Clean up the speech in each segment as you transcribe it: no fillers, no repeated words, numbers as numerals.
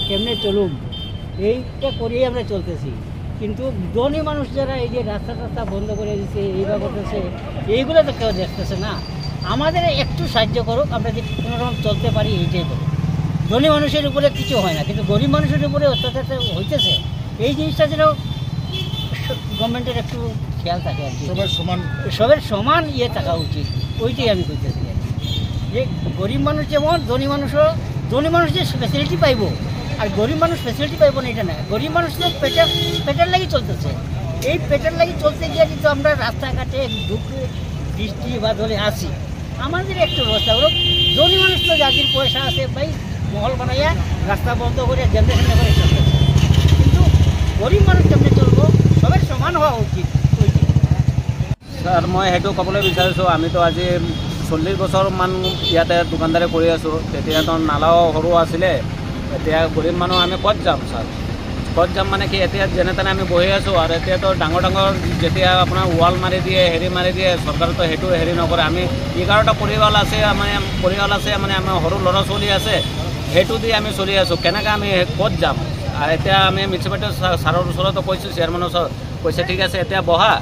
কেমনে চলুম এইটা করেই আমরা চলতেছি। কিন্তু ধনী মানুষ যারা এই যে রাস্তা বন্ধ করে দিচ্ছে, এইভাবে করতেছে, এইগুলো তো কেউ দেখতেছে না। আমাদের একটু সাহায্য করুক, আমরা যে কোনোরকম চলতে পারি এইটাই করুক। ধনী মানুষের উপরে কিছু হয় না, কিন্তু গরিব মানুষের উপরে অত্যাচার হইতেছে। এই জিনিসটা যেন গভর্নমেন্টের একটু খেয়াল থাকে আর কি, সবের সমান ইয়ে থাকা উচিত। ওইটাই আমি করতেছি যে গরিব মানুষ যেমন ধনী মানুষ যে ফ্যাসিলিটি পাইব, আর গরিব মানুষ ফ্যাসিলিটি পাইব না এটা না। গরিব মানুষ তো পেটের লাগি চলতেছে। এই পেটের লাগি চলতে গিয়ে কিন্তু আমরা রাস্তাঘাটে ঢুকে বৃষ্টি বা ধরে আসি, আমাদের একটু ব্যবস্থা করুক। ধনী মানুষ তো যাদের পয়সা আছে ভাই মহল বানাইয়া রাস্তা বন্ধ করে জেনারেশন করে চলতেছে, কিন্তু গরিব মানুষ কেমনে চলবো? সবের সমান হওয়া উচিত। স্যার মই সেইটো ক'বলৈ বিচাৰিছোঁ, আমিতো আজি 40 বছৰমান ইয়াতে দোকানদাৰী কৰি আছোঁ। তেতিয়াতো নালাও সৰু আছিলে, এতিয়া গৰীব মানুহ আমি ক'ত যাম ছাৰ? ক'ত যাম মানে কি, এতিয়া যেনে তেনে আমি বহি আছোঁ। আৰু এতিয়াতো ডাঙৰ যেতিয়া আপোনাৰ ৱাল মাৰি দিয়ে, হেৰি মাৰি দিয়ে, চৰকাৰেতো সেইটো হেৰি নকৰে। আমি 11টা পৰিয়াল আছে মানে আমাৰ সৰু ল'ৰা ছোৱালী আছে, সেইটো দি আমি চলি আছোঁ। কেনেকৈ আমি ক'ত যাম? আৰু এতিয়া আমি মিউনিচিপালিটি ছাৰৰ ওচৰতো কৈছোঁ, চেয়াৰমেনৰ ওচৰত কৈছে ঠিক আছে এতিয়া বহা,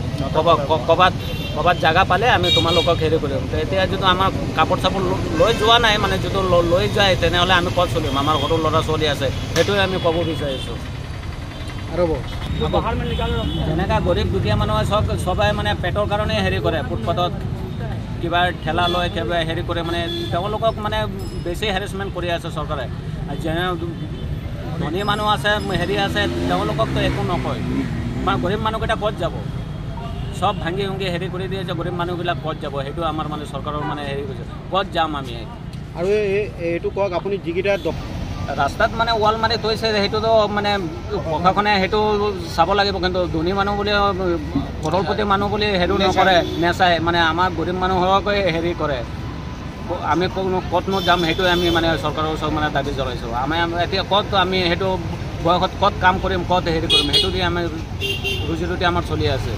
ক'ৰবাত জাগা পালে আমি তোমালোকক হেৰি কৰিম। এতিয়া যদি আমাৰ কাপোৰ চাপোৰ লৈ যোৱা নাই, মানে যদি লৈ যায় তেনেহ'লে আমি ক'ত চলিম? আমাৰ সৰু ল'ৰা ছোৱালী আছে, সেইটোৱে আমি ক'ব বিচাৰিছোঁ। আৰু যেনেকৈ গৰীব দুখীয়া মানুহে সবাই মানে পেটৰ কাৰণে হেৰি কৰে, ফুটপাথত কিবা ঠেলা লয়, কিবা হেৰি কৰে, মানে তেওঁলোকক মানে বেছি হেৰেছমেণ্ট কৰি আছে চৰকাৰে। যেনে ধনী মানুহ আছে, হেৰি আছে, তেওঁলোককতো একো নকয়। মানে গৰীব মানুহকেইটা ক'ত যাব? সব ভাঙি হেৰি কৰি দিয়ে যে গৰীব মানুহবিলাক ক'ত যাব? সেইটো আমাৰ মানে চৰকাৰৰ মানে হেৰি কৰিছে, ক'ত যাম আমি? আৰু এইটো কওক আপুনি, যিকেইটা ৰাস্তাত মানে ৱাল মাৰি থৈছে সেইটোতো মানে প্ৰশাসনে সেইটো চাব লাগিব, কিন্তু ধনী মানুহ বুলি কড়ৰপতি মানুহ বুলি সেইটো নকৰে, নেচায়। মানে আমাৰ গৰীব মানুহকে হেৰি কৰে। আমি ক'তনো যাম? সেইটোৱে আমি মানে চৰকাৰৰ ওচৰত মানে দাবী জনাইছোঁ। আমি এতিয়া ক'ত আমি সেইটো বয়সত ক'ত কাম কৰিম, ক'ত হেৰি কৰিম? সেইটো দি আমি ৰুজি ৰুটি আমাৰ চলি আছে।